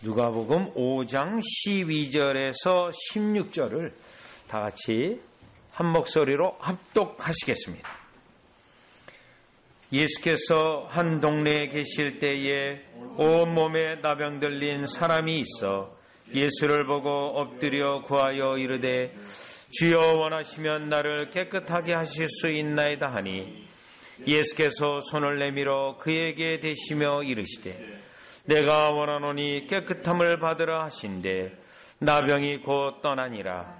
누가복음 5장 12절에서 16절을 다 같이 한 목소리로 합독하시겠습니다. 예수께서 한 동네에 계실 때에 온몸에 나병 들린 사람이 있어 예수를 보고 엎드려 구하여 이르되 주여 원하시면 나를 깨끗하게 하실 수 있나이다 하니 예수께서 손을 내밀어 그에게 대시며 이르시되 내가 원하노니 깨끗함을 받으라 하신대 나병이 곧 떠나니라.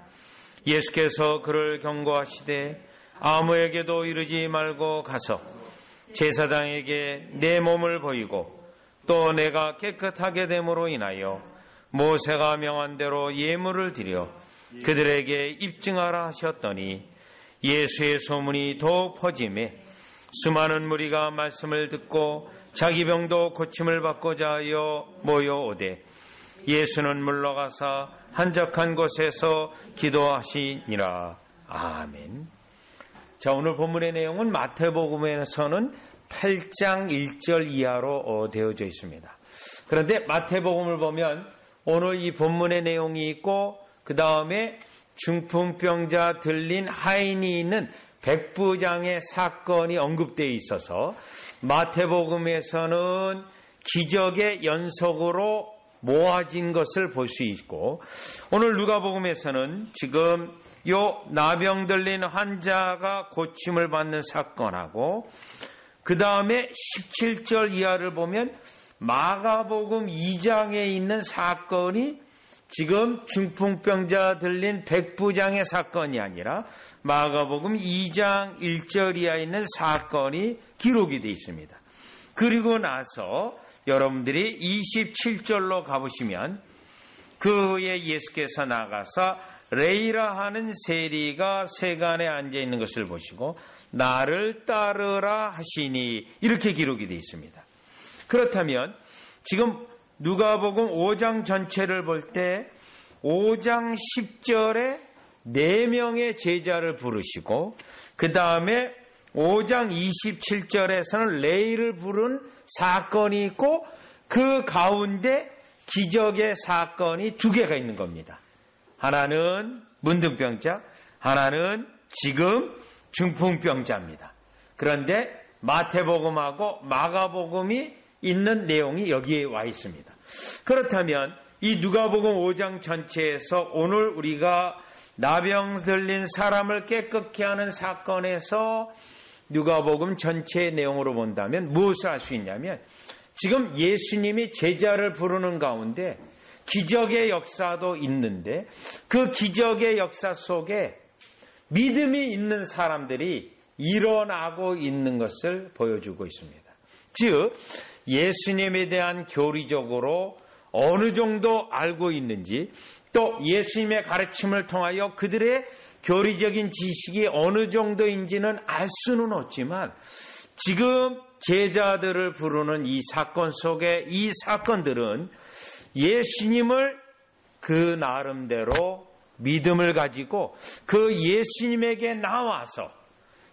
예수께서 그를 경고하시되 아무에게도 이르지 말고 가서 제사장에게 내 몸을 보이고 또 내가 깨끗하게 됨으로 인하여 모세가 명한 대로 예물을 드려 그들에게 입증하라 하셨더니 예수의 소문이 더욱 퍼지매 수많은 무리가 말씀을 듣고 자기 병도 고침을 받고자 하여 모여오되 예수는 물러가사 한적한 곳에서 기도하시니라. 아멘. 자, 오늘 본문의 내용은 마태복음에서는 8장 1절 이하로 되어져 있습니다. 그런데 마태복음을 보면 오늘 이 본문의 내용이 있고 그 다음에 중풍병자 들린 하인이 있는 백부장의 사건이 언급되어 있어서 마태복음에서는 기적의 연속으로 모아진 것을 볼 수 있고 오늘 누가복음에서는 지금 요 나병 들린 환자가 고침을 받는 사건하고 그 다음에 17절 이하를 보면 마가복음 2장에 있는 사건이 지금 중풍병자 들린 백부장의 사건이 아니라 마가복음 2장 1절 이하에 있는 사건이 기록이 되어 있습니다. 그리고 나서 여러분들이 27절로 가보시면 그 후에 예수께서 나가서 레이라 하는 세리가 세간에 앉아있는 것을 보시고 나를 따르라 하시니 이렇게 기록이 되어 있습니다. 그렇다면 지금 누가복음 5장 전체를 볼 때 5장 10절에 4명의 제자를 부르시고 그 다음에 5장 27절에서는 레이를 부른 사건이 있고 그 가운데 기적의 사건이 2개가 있는 겁니다. 하나는 문둥병자, 하나는 지금 중풍병자입니다. 그런데 마태복음하고 마가복음이 있는 내용이 여기에 와 있습니다. 그렇다면 이 누가복음 5장 전체에서 오늘 우리가 나병 들린 사람을 깨끗게 하는 사건에서 누가복음 전체의 내용으로 본다면 무엇을 알 수 있냐면 지금 예수님이 제자를 부르는 가운데 기적의 역사도 있는데 그 기적의 역사 속에 믿음이 있는 사람들이 일어나고 있는 것을 보여주고 있습니다. 즉 예수님에 대한 교리적으로 어느 정도 알고 있는지 또 예수님의 가르침을 통하여 그들의 교리적인 지식이 어느 정도인지는 알 수는 없지만 지금 제자들을 부르는 이 사건 속에 이 사건들은 예수님을 그 나름대로 믿음을 가지고 그 예수님에게 나와서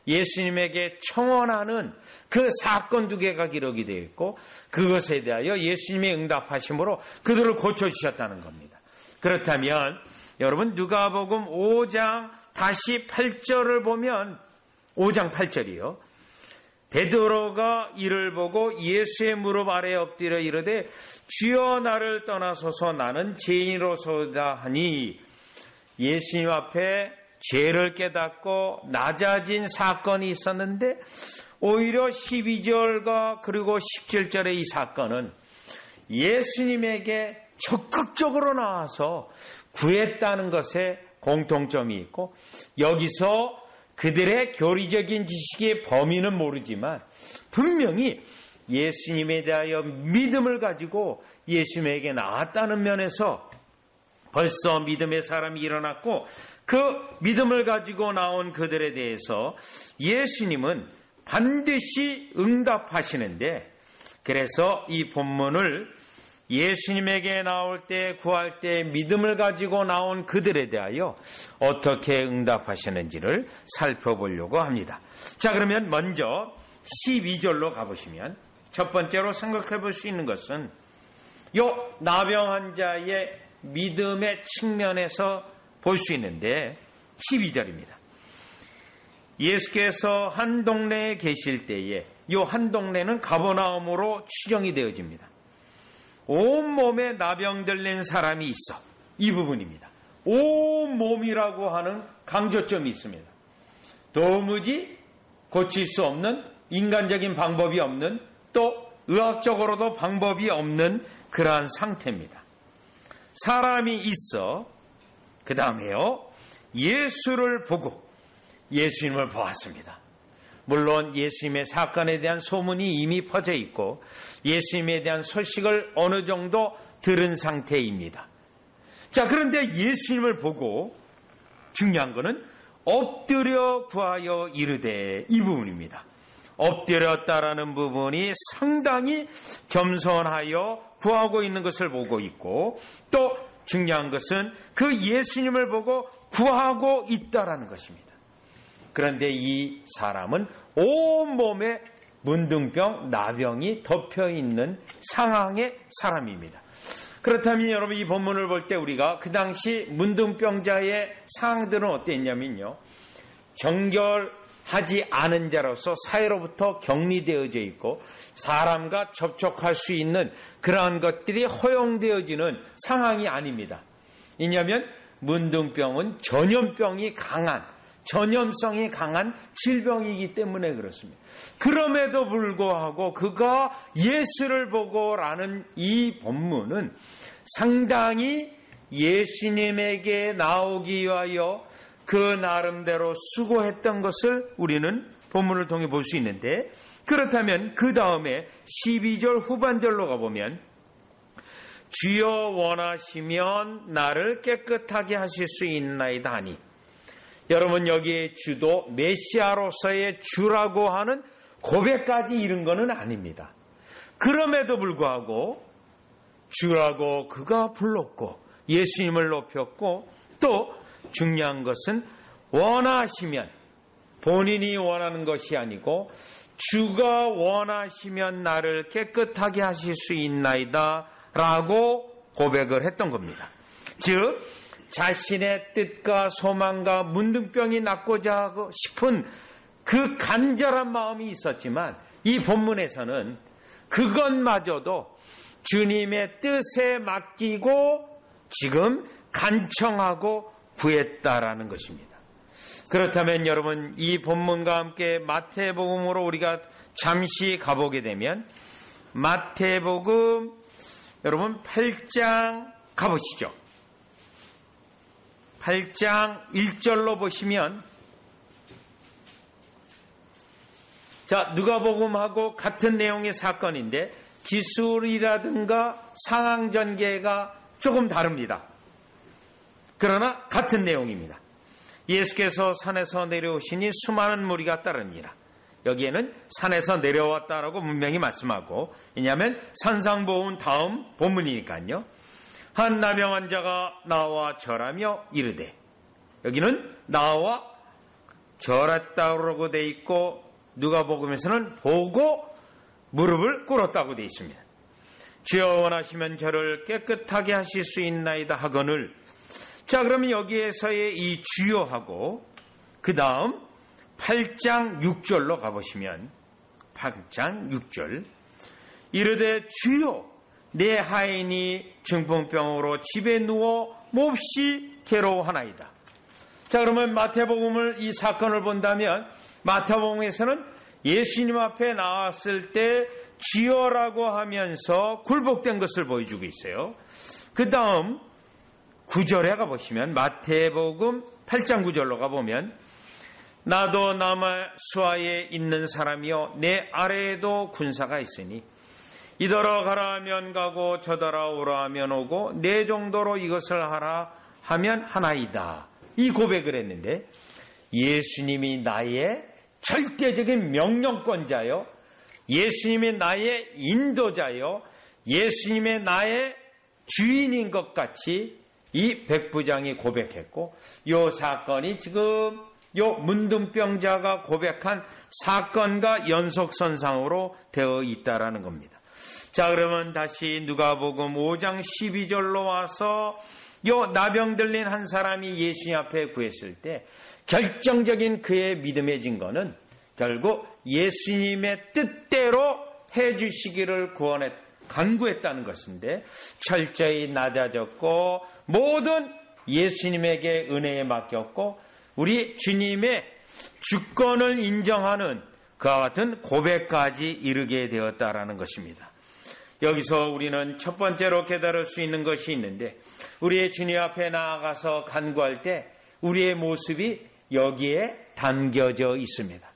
예수님에게 청원하는 그 사건 2개가 기록이 되어 있고 그것에 대하여 예수님의 응답하심으로 그들을 고쳐주셨다는 겁니다. 그렇다면 여러분 누가복음 5장 다시 8절을 보면 5장 8절이요. 베드로가 이를 보고 예수의 무릎 아래에 엎드려 이르되 주여 나를 떠나소서 나는 죄인으로소이다 하니 예수님 앞에 죄를 깨닫고 낮아진 사건이 있었는데 오히려 12절과 그리고 17절의 이 사건은 예수님에게 적극적으로 나와서 구했다는 것에 공통점이 있고 여기서 그들의 교리적인 지식의 범위는 모르지만 분명히 예수님에 대하여 믿음을 가지고 예수님에게 나왔다는 면에서 벌써 믿음의 사람이 일어났고 그 믿음을 가지고 나온 그들에 대해서 예수님은 반드시 응답하시는데 그래서 이 본문을 예수님에게 나올 때 구할 때 믿음을 가지고 나온 그들에 대하여 어떻게 응답하시는지를 살펴보려고 합니다. 자, 그러면 먼저 12절로 가보시면 첫 번째로 생각해 볼 수 있는 것은 요 나병 환자의 믿음의 측면에서 볼 수 있는데 12절입니다. 예수께서 한 동네에 계실 때에 요 한 동네는 가버나움으로 추정이 되어집니다. 온몸에 나병 들린 사람이 있어. 이 부분입니다. 온몸이라고 하는 강조점이 있습니다. 도무지 고칠 수 없는, 인간적인 방법이 없는, 또 의학적으로도 방법이 없는 그러한 상태입니다. 사람이 있어 그 다음에요 예수를 보고 예수님을 보았습니다. 물론 예수님의 사건에 대한 소문이 이미 퍼져 있고 예수님에 대한 소식을 어느 정도 들은 상태입니다. 자, 그런데 예수님을 보고 중요한 것은 엎드려 구하여 이르되, 이 부분입니다. 엎드렸다라는 부분이 상당히 겸손하여 구하고 있는 것을 보고 있고, 또 중요한 것은 그 예수님을 보고 구하고 있다라는 것입니다. 그런데 이 사람은 온몸에 문둥병, 나병이 덮여있는 상황의 사람입니다. 그렇다면 여러분, 이 본문을 볼 때 우리가 그 당시 문둥병자의 상황들은 어땠냐면요, 정결하지 않은 자로서 사회로부터 격리되어져 있고 사람과 접촉할 수 있는 그러한 것들이 허용되어지는 상황이 아닙니다. 왜냐하면 문둥병은 전염성이 강한 질병이기 때문에 그렇습니다. 그럼에도 불구하고 그가 예수를 보고라는 이 본문은 상당히 예수님에게 나오기 위하여 그 나름대로 수고했던 것을 우리는 본문을 통해 볼 수 있는데, 그렇다면 그 다음에 12절 후반절로 가보면 주여 원하시면 나를 깨끗하게 하실 수 있나이다 하니, 여러분 여기에 주도 메시아로서의 주라고 하는 고백까지 이른 것은 아닙니다. 그럼에도 불구하고 주라고 그가 불렀고 예수님을 높였고, 또 중요한 것은 원하시면, 본인이 원하는 것이 아니고 주가 원하시면 나를 깨끗하게 하실 수 있나이다 라고 고백을 했던 겁니다. 즉 자신의 뜻과 소망과 문둥병이 낫고자 하고 싶은 그 간절한 마음이 있었지만, 이 본문에서는 그것마저도 주님의 뜻에 맡기고 지금 간청하고 구했다라는 것입니다. 그렇다면 여러분, 이 본문과 함께 마태복음으로 우리가 잠시 가보게 되면 마태복음 여러분 8장 가보시죠. 8장 1절로 보시면, 자, 누가복음하고 같은 내용의 사건인데 기술이라든가 상황 전개가 조금 다릅니다. 그러나 같은 내용입니다. 예수께서 산에서 내려오시니 수많은 무리가 따르니라. 여기에는 산에서 내려왔다라고 분명히 말씀하고, 왜냐하면 산상보훈 다음 본문이니까요. 한 나병 환자가 나와 절하며 이르되, 여기는 나와 절했다고 돼 있고 누가복음에서는 보고 무릎을 꿇었다고 돼 있습니다. 주여 원하시면 저를 깨끗하게 하실 수 있나이다 하거늘. 자, 그러면 여기에서의 이 주여하고 그 다음 8장 6절로 가보시면 8장 6절 이르되 주여 내 하인이 중풍병으로 집에 누워 몹시 괴로워하나이다. 자, 그러면 마태복음을 이 사건을 본다면 마태복음에서는 예수님 앞에 나왔을 때 주여라고 하면서 굴복된 것을 보여주고 있어요. 그 다음 9절에 가보시면 마태복음 8장 9절로 가보면 나도 남수하에 있는 사람이요 내 아래에도 군사가 있으니 이더러 가라 하면 가고 저더러 오라 하면 오고 내 정도로 이것을 하라 하면 하나이다. 이 고백을 했는데 예수님이 나의 절대적인 명령권자요, 예수님이 나의 인도자요, 예수님의 나의 주인인 것 같이 이 백부장이 고백했고, 이 사건이 지금 이 문둥병자가 고백한 사건과 연속선상으로 되어 있다라는 겁니다. 자, 그러면 다시 누가복음 5장 12절로 와서 요 나병 들린 한 사람이 예수님 앞에 구했을 때 결정적인 그의 믿음의 증거는 결국 예수님의 뜻대로 해주시기를 간구했다는 것인데, 철저히 낮아졌고 모든 예수님에게 은혜에 맡겼고 우리 주님의 주권을 인정하는 그와 같은 고백까지 이르게 되었다라는 것입니다. 여기서 우리는 첫 번째로 깨달을 수 있는 것이 있는데, 우리의 주님 앞에 나아가서 간구할 때 우리의 모습이 여기에 담겨져 있습니다.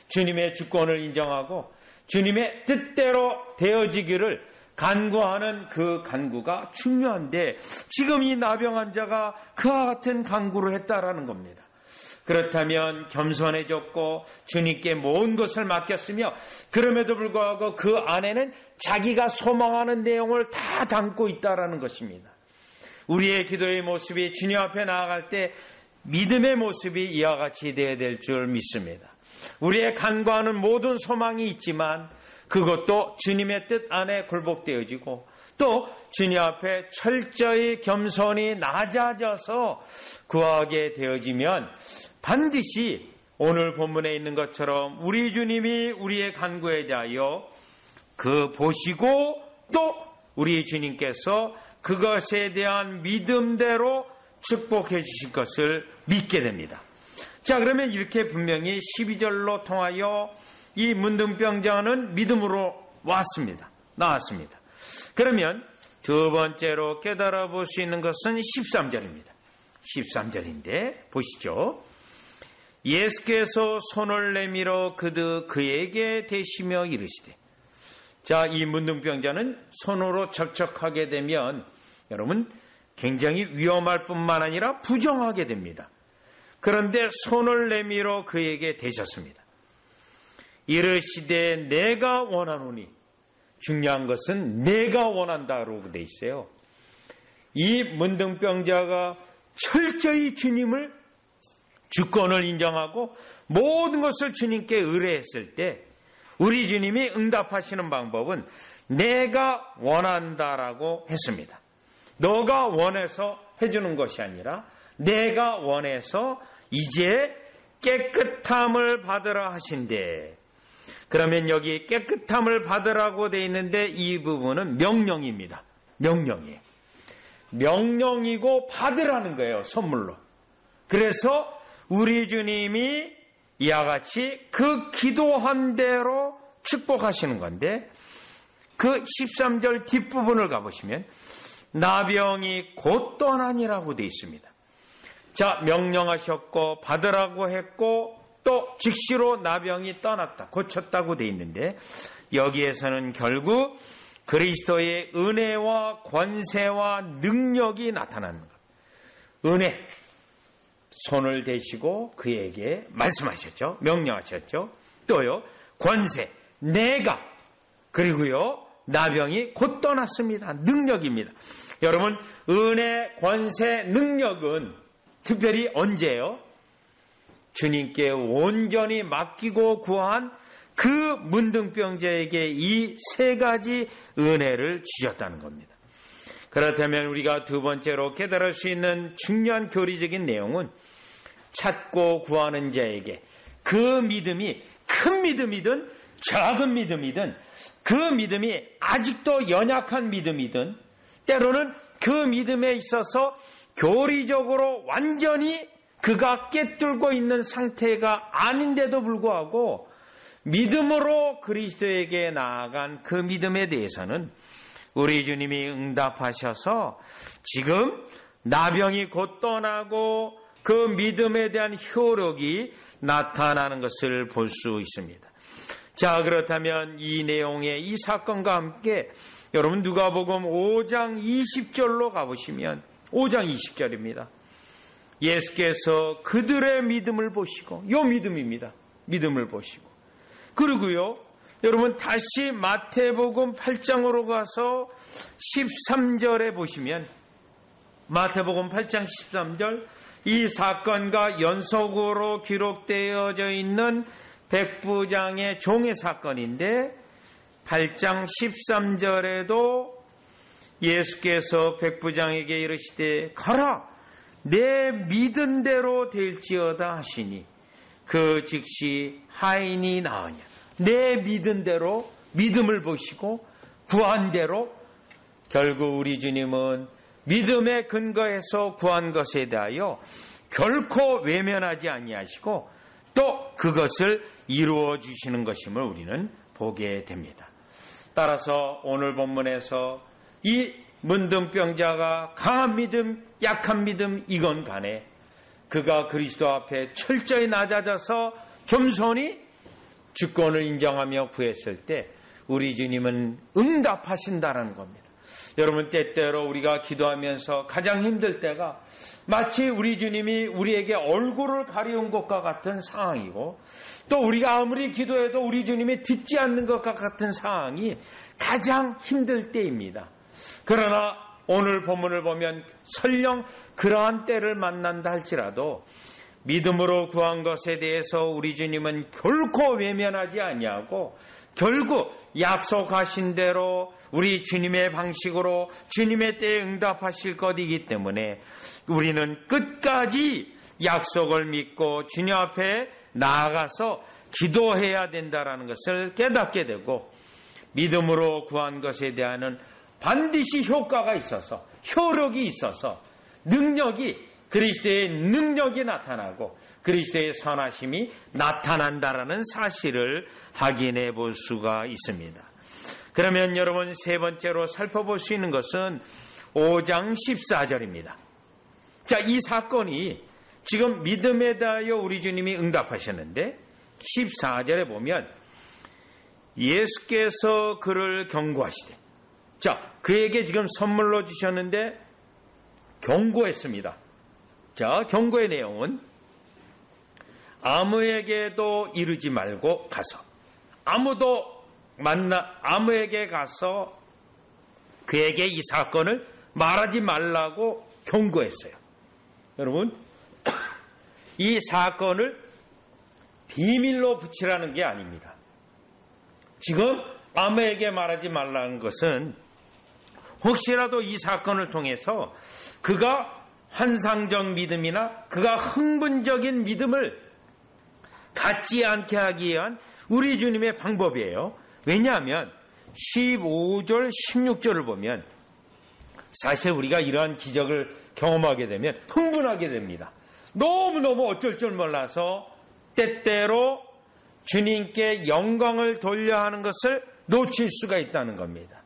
주님의 주권을 인정하고 주님의 뜻대로 되어지기를 간구하는 그 간구가 중요한데, 지금 이 나병 환자가 그와 같은 간구를 했다라는 겁니다. 그렇다면 겸손해졌고 주님께 모든 것을 맡겼으며, 그럼에도 불구하고 그 안에는 자기가 소망하는 내용을 다 담고 있다라는 것입니다. 우리의 기도의 모습이 주님 앞에 나아갈 때 믿음의 모습이 이와 같이 되어야 될 줄 믿습니다. 우리의 간구하는 모든 소망이 있지만 그것도 주님의 뜻 안에 굴복되어지고, 또 주님 앞에 철저히 겸손히 낮아져서 구하게 되어지면 반드시 오늘 본문에 있는 것처럼 우리 주님이 우리의 간구에 대하여 그 보시고 또 우리 주님께서 그것에 대한 믿음대로 축복해 주실 것을 믿게 됩니다. 자, 그러면 이렇게 분명히 12절로 통하여 이 문둥병자는 믿음으로 나왔습니다. 그러면 두 번째로 깨달아 볼 수 있는 것은 13절입니다. 13절인데 보시죠. 예수께서 손을 내밀어 그에게 대시며 이르시되. 자, 이 문둥병자는 손으로 접촉하게 되면 여러분 굉장히 위험할 뿐만 아니라 부정하게 됩니다. 그런데 손을 내밀어 그에게 대셨습니다. 이르시되 내가 원하노니. 중요한 것은 내가 원한다라고 되어 있어요. 이 문둥병자가 철저히 주님을 주권을 인정하고 모든 것을 주님께 의뢰했을 때 우리 주님이 응답하시는 방법은 내가 원한다라고 했습니다. 너가 원해서 해주는 것이 아니라 내가 원해서 이제 깨끗함을 받으라 하신대. 그러면 여기 깨끗함을 받으라고 되어 있는데 이 부분은 명령입니다. 명령이에요. 명령이고 받으라는 거예요. 선물로. 그래서 우리 주님이 이와 같이 그 기도한 대로 축복하시는 건데, 그 13절 뒷부분을 가보시면 나병이 곧 떠나니라고 되어 있습니다. 자, 명령하셨고 받으라고 했고 또 즉시로 나병이 떠났다, 고쳤다고 되어 있는데, 여기에서는 결국 그리스도의 은혜와 권세와 능력이 나타나는 것. 은혜, 손을 대시고 그에게 말씀하셨죠. 명령하셨죠. 또요, 권세, 내가, 그리고요, 나병이 곧 떠났습니다. 능력입니다. 여러분, 은혜, 권세, 능력은 특별히 언제요? 주님께 온전히 맡기고 구한 그 문둥병자에게 이 세 가지 은혜를 주셨다는 겁니다. 그렇다면 우리가 두 번째로 깨달을 수 있는 중요한 교리적인 내용은 찾고 구하는 자에게 그 믿음이 큰 믿음이든 작은 믿음이든, 그 믿음이 아직도 연약한 믿음이든, 때로는 그 믿음에 있어서 교리적으로 완전히 그가 깨뚫고 있는 상태가 아닌데도 불구하고 믿음으로 그리스도에게 나아간 그 믿음에 대해서는 우리 주님이 응답하셔서 지금 나병이 곧 떠나고 그 믿음에 대한 효력이 나타나는 것을 볼 수 있습니다. 자, 그렇다면 이 내용의 이 사건과 함께 여러분 누가복음 5장 20절로 가보시면 5장 20절입니다. 예수께서 그들의 믿음을 보시고, 요 믿음입니다. 믿음을 보시고. 그리고요, 여러분 다시 마태복음 8장으로 가서 13절에 보시면, 마태복음 8장 13절, 이 사건과 연속으로 기록되어져 있는 백부장의 종의 사건인데, 8장 13절에도 예수께서 백부장에게 이르시되 가라 내 믿은 대로 될지어다 하시니 그 즉시 하인이 나으냐. 내 믿은 대로 믿음을 보시고 구한 대로 결국 우리 주님은 믿음에 근거해서 구한 것에 대하여 결코 외면하지 아니하시고 또 그것을 이루어 주시는 것임을 우리는 보게 됩니다. 따라서 오늘 본문에서 이 문둥병자가 강한 믿음, 약한 믿음 이건 간에 그가 그리스도 앞에 철저히 낮아져서 겸손히 주권을 인정하며 구했을 때 우리 주님은 응답하신다는 겁니다. 여러분 때때로 우리가 기도하면서 가장 힘들 때가 마치 우리 주님이 우리에게 얼굴을 가리운 것과 같은 상황이고 또 우리가 아무리 기도해도 우리 주님이 듣지 않는 것과 같은 상황이 가장 힘들 때입니다. 그러나 오늘 본문을 보면 설령 그러한 때를 만난다 할지라도 믿음으로 구한 것에 대해서 우리 주님은 결코 외면하지 아니하고 결국 약속하신 대로 우리 주님의 방식으로 주님의 때에 응답하실 것이기 때문에 우리는 끝까지 약속을 믿고 주님 앞에 나아가서 기도해야 된다는 것을 깨닫게 되고 믿음으로 구한 것에 대한 반드시 효과가 있어서 효력이 있어서 능력이 그리스도의 능력이 나타나고 그리스도의 선하심이 나타난다라는 사실을 확인해 볼 수가 있습니다. 그러면 여러분 세 번째로 살펴볼 수 있는 것은 5장 14절입니다. 자, 이 사건이 지금 믿음에 대하여 우리 주님이 응답하셨는데 14절에 보면 예수께서 그를 경고하시되 자, 그에게 지금 선물로 주셨는데 경고했습니다. 자, 경고의 내용은 아무에게도 이르지 말고 가서 아무에게 가서 그에게 이 사건을 말하지 말라고 경고했어요. 여러분, 이 사건을 비밀로 붙이라는 게 아닙니다. 지금 아무에게 말하지 말라는 것은 혹시라도 이 사건을 통해서 그가 환상적 믿음이나 그가 흥분적인 믿음을 갖지 않게 하기 위한 우리 주님의 방법이에요. 왜냐하면 15절, 16절을 보면 사실 우리가 이러한 기적을 경험하게 되면 흥분하게 됩니다. 너무너무 어쩔 줄 몰라서 때때로 주님께 영광을 돌려야 하는 것을 놓칠 수가 있다는 겁니다.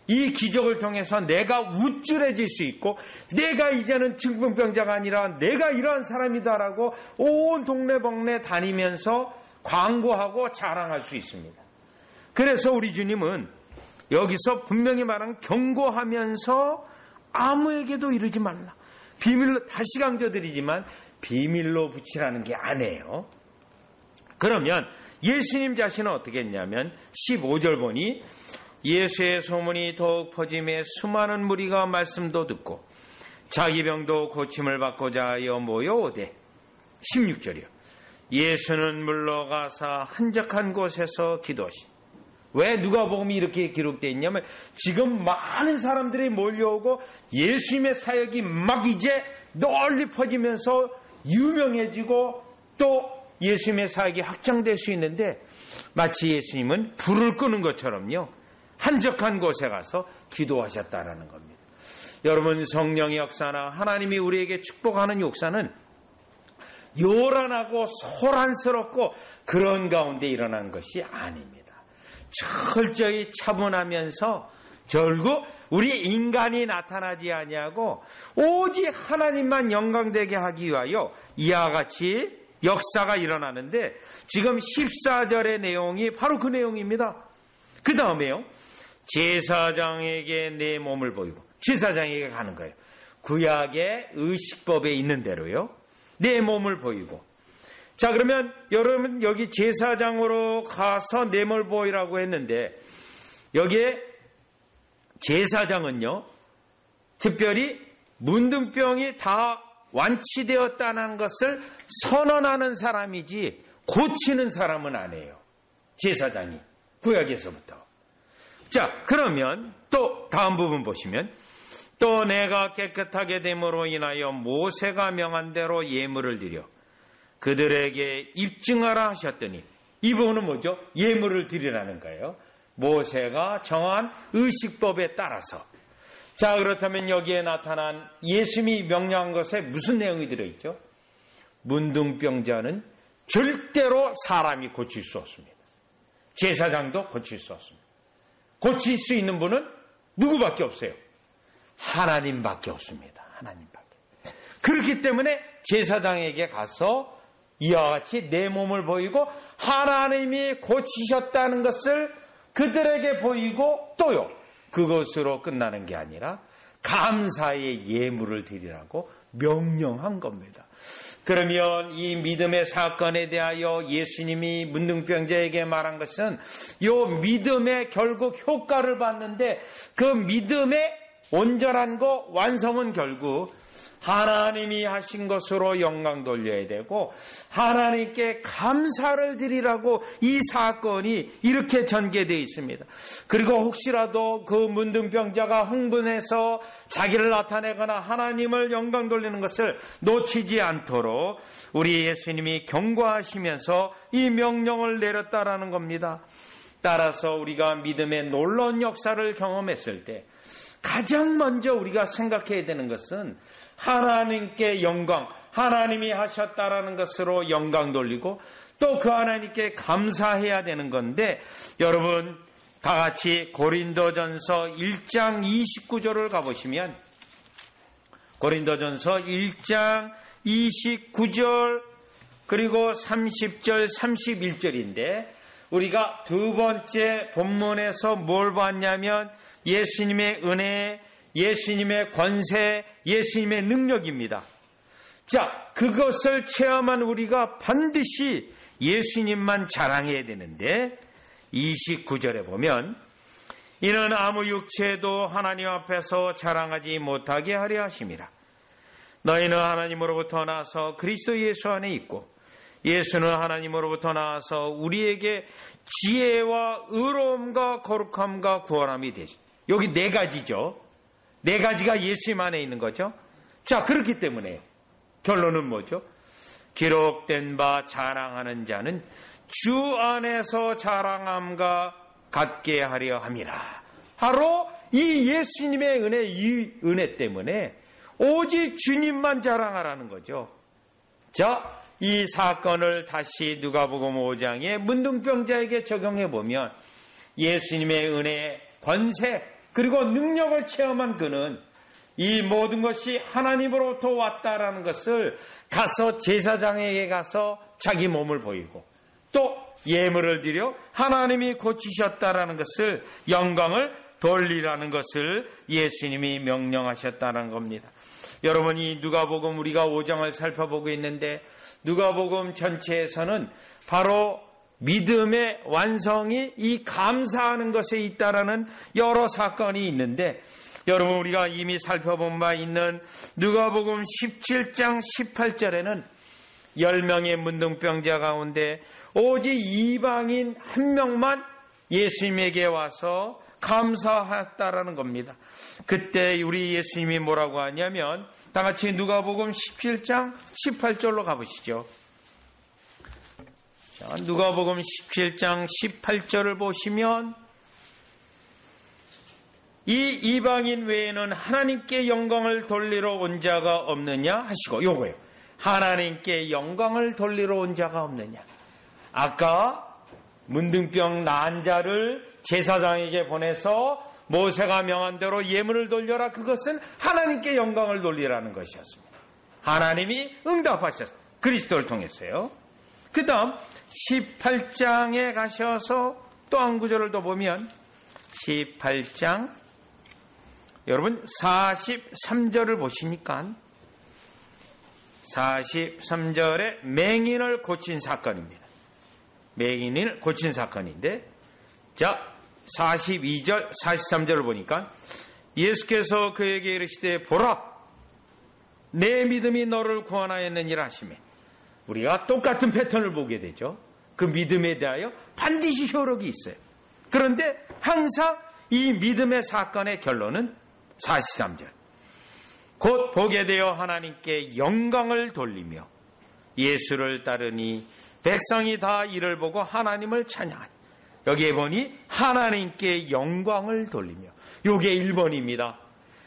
이 기적을 통해서 내가 우쭐해질 수 있고 내가 이제는 중풍병자가 아니라 내가 이러한 사람이다라고 온 동네방네 다니면서 광고하고 자랑할 수 있습니다. 그래서 우리 주님은 여기서 분명히 말한 경고하면서 아무에게도 이르지 말라. 비밀로 다시 강조드리지만 비밀로 붙이라는 게 아니에요. 그러면 예수님 자신은 어떻게 했냐면 15절 보니 예수의 소문이 더욱 퍼짐에 수많은 무리가 말씀도 듣고 자기 병도 고침을 받고자 하여 모여오되 16절이요. 예수는 물러가사 한적한 곳에서 기도하시. 왜 누가복음이 이렇게 기록되어 있냐면 지금 많은 사람들이 몰려오고 예수님의 사역이 막 이제 널리 퍼지면서 유명해지고 또 예수님의 사역이 확장될 수 있는데 마치 예수님은 불을 끄는 것처럼요. 한적한 곳에 가서 기도하셨다라는 겁니다. 여러분 성령의 역사나 하나님이 우리에게 축복하는 역사는 요란하고 소란스럽고 그런 가운데 일어난 것이 아닙니다. 철저히 차분하면서 결국 우리 인간이 나타나지 아니하고 오직 하나님만 영광되게 하기 위하여 이와 같이 역사가 일어나는데 지금 14절의 내용이 바로 그 내용입니다. 그 다음에요. 제사장에게 내 몸을 보이고 제사장에게 가는 거예요. 구약의 의식법에 있는 대로요. 내 몸을 보이고 자 그러면 여러분 여기 제사장으로 가서 내 몸을 보이라고 했는데 여기에 제사장은요. 특별히 문둥병이 다 완치되었다는 것을 선언하는 사람이지 고치는 사람은 아니에요. 제사장이 구약에서부터. 자, 그러면 또 다음 부분 보시면 또 내가 깨끗하게 됨으로 인하여 모세가 명한 대로 예물을 드려 그들에게 입증하라 하셨더니, 이 부분은 뭐죠? 예물을 드리라는 거예요. 모세가 정한 의식법에 따라서. 자, 그렇다면 여기에 나타난 예수님이 명령한 것에 무슨 내용이 들어있죠? 문둥병자는 절대로 사람이 고칠 수 없습니다. 제사장도 고칠 수 없습니다. 고칠 수 있는 분은 누구밖에 없어요? 하나님밖에 없습니다. 하나님밖에. 그렇기 때문에 제사장에게 가서 이와 같이 내 몸을 보이고 하나님이 고치셨다는 것을 그들에게 보이고, 또요, 그것으로 끝나는 게 아니라 감사의 예물을 드리라고 명령한 겁니다. 그러면 이 믿음의 사건에 대하여 예수님이 문둥병자에게 말한 것은 이 믿음의 결국 효과를 봤는데, 그 믿음의 온전한 것, 완성은 결국 하나님이 하신 것으로 영광 돌려야 되고 하나님께 감사를 드리라고 이 사건이 이렇게 전개되어 있습니다. 그리고 혹시라도 그 문둥병자가 흥분해서 자기를 나타내거나 하나님을 영광 돌리는 것을 놓치지 않도록 우리 예수님이 경고하시면서 이 명령을 내렸다라는 겁니다. 따라서 우리가 믿음의 놀라운 역사를 경험했을 때 가장 먼저 우리가 생각해야 되는 것은 하나님께 영광, 하나님이 하셨다라는 것으로 영광 돌리고 또 그 하나님께 감사해야 되는 건데, 여러분 다 같이 고린도전서 1장 29절을 가보시면, 고린도전서 1장 29절 그리고 30절 31절인데 우리가 두 번째 본문에서 뭘 봤냐면 예수님의 은혜, 예수님의 권세, 예수님의 능력입니다. 자, 그것을 체험한 우리가 반드시 예수님만 자랑해야 되는데 29절에 보면 이는 아무 육체도 하나님 앞에서 자랑하지 못하게 하려 하심이라. 너희는 하나님으로부터 나서 그리스도 예수 안에 있고 예수는 하나님으로부터 나와서 우리에게 지혜와 의로움과 거룩함과 구원함이 되시. 여기 네 가지죠. 네 가지가 예수님 안에 있는 거죠. 자, 그렇기 때문에 결론은 뭐죠? 기록된 바 자랑하는 자는 주 안에서 자랑함과 같게 하려 함이라. 바로 이 예수님의 은혜, 이 은혜 때문에 오직 주님만 자랑하라는 거죠. 자, 이 사건을 다시 누가복음 5장에 문둥병자에게 적용해 보면 예수님의 은혜, 권세, 그리고 능력을 체험한 그는 이 모든 것이 하나님으로부터 왔다라는 것을 가서 제사장에게 가서 자기 몸을 보이고 또 예물을 드려 하나님이 고치셨다라는 것을, 영광을 돌리라는 것을 예수님이 명령하셨다는 겁니다. 여러분, 이 누가복음 우리가 5장을 살펴보고 있는데 누가복음 전체에서는 바로 믿음의 완성이 이 감사하는 것에 있다라는 여러 사건이 있는데, 여러분 우리가 이미 살펴본 바 있는 누가복음 17장 18절에는 10명의 문둥병자 가운데 오직 이방인 한 명만 예수님에게 와서 감사했다라는 겁니다. 그때 우리 예수님이 뭐라고 하냐면 다 같이 누가복음 17장 18절로 가보시죠. 자, 누가복음 17장 18절을 보시면 이 이방인 외에는 하나님께 영광을 돌리러 온 자가 없느냐 하시고, 요거예요. 하나님께 영광을 돌리러 온 자가 없느냐. 아까 문둥병 나은 자를 제사장에게 보내서 모세가 명한 대로 예물을 돌려라. 그것은 하나님께 영광을 돌리라는 것이었습니다. 하나님이 응답하셨어요. 그리스도를 통해서요. 그 다음 18장에 가셔서 또 한 구절을 더 보면 18장 여러분 43절을 보시니까 43절에 맹인을 고친 사건입니다. 맹인을 고친 사건인데, 자 42절 43절을 보니까 예수께서 그에게 이르시되 보라 내 믿음이 너를 구원하였느니라 하시매, 우리가 똑같은 패턴을 보게 되죠. 그 믿음에 대하여 반드시 효력이 있어요. 그런데 항상 이 믿음의 사건의 결론은 43절. 곧 보게 되어 하나님께 영광을 돌리며 예수를 따르니 백성이 다 이를 보고 하나님을 찬양하니. 여기에 보니 하나님께 영광을 돌리며. 이게 1번입니다.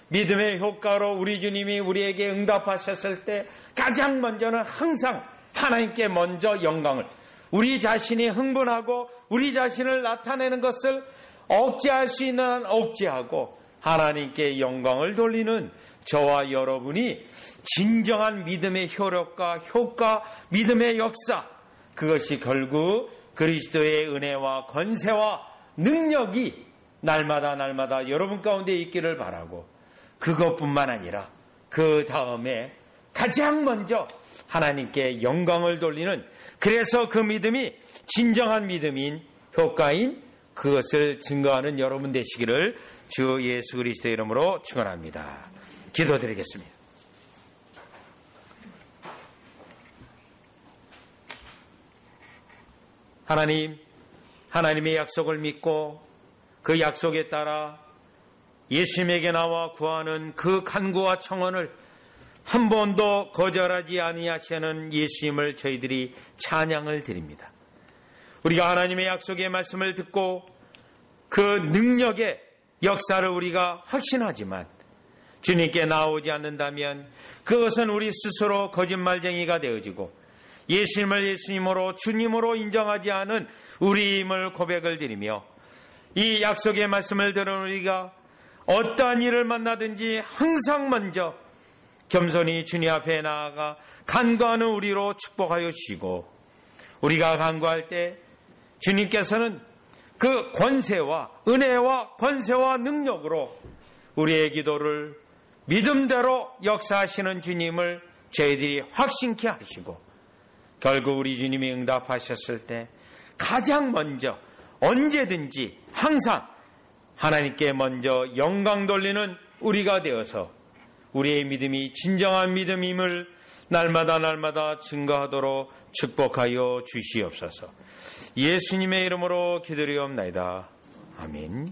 믿음의 효과로 우리 주님이 우리에게 응답하셨을 때 가장 먼저는 항상 하나님께 먼저 영광을, 우리 자신이 흥분하고 우리 자신을 나타내는 것을 억제할 수 있는 한 억제하고 하나님께 영광을 돌리는 저와 여러분이 진정한 믿음의 효력과 효과, 믿음의 역사, 그것이 결국 그리스도의 은혜와 권세와 능력이 날마다 여러분 가운데 있기를 바라고, 그것뿐만 아니라 그 다음에 가장 먼저 하나님께 영광을 돌리는, 그래서 그 믿음이 진정한 믿음인 효과인 그것을 증거하는 여러분 되시기를 주 예수 그리스도의 이름으로 축원합니다. 기도드리겠습니다. 하나님, 하나님의 약속을 믿고 그 약속에 따라 예수님에게 나와 구하는 그 간구와 청원을 한 번도 거절하지 아니하시는 예수님을 저희들이 찬양을 드립니다. 우리가 하나님의 약속의 말씀을 듣고 그 능력의 역사를 우리가 확신하지만 주님께 나오지 않는다면 그것은 우리 스스로 거짓말쟁이가 되어지고 예수님을 예수님으로 주님으로 인정하지 않은 우리임을 고백을 드리며, 이 약속의 말씀을 들은 우리가 어떠한 일을 만나든지 항상 먼저 겸손히 주님 앞에 나아가 간구하는 우리로 축복하여 주시고, 우리가 간구할 때 주님께서는 그 권세와 은혜와 권세와 능력으로 우리의 기도를 믿음대로 역사하시는 주님을 저희들이 확신케 하시고, 결국 우리 주님이 응답하셨을 때 가장 먼저 언제든지 항상 하나님께 먼저 영광 돌리는 우리가 되어서 우리의 믿음이 진정한 믿음임을 날마다 증거하도록 축복하여 주시옵소서. 예수님의 이름으로 기도리옵나이다. 아멘.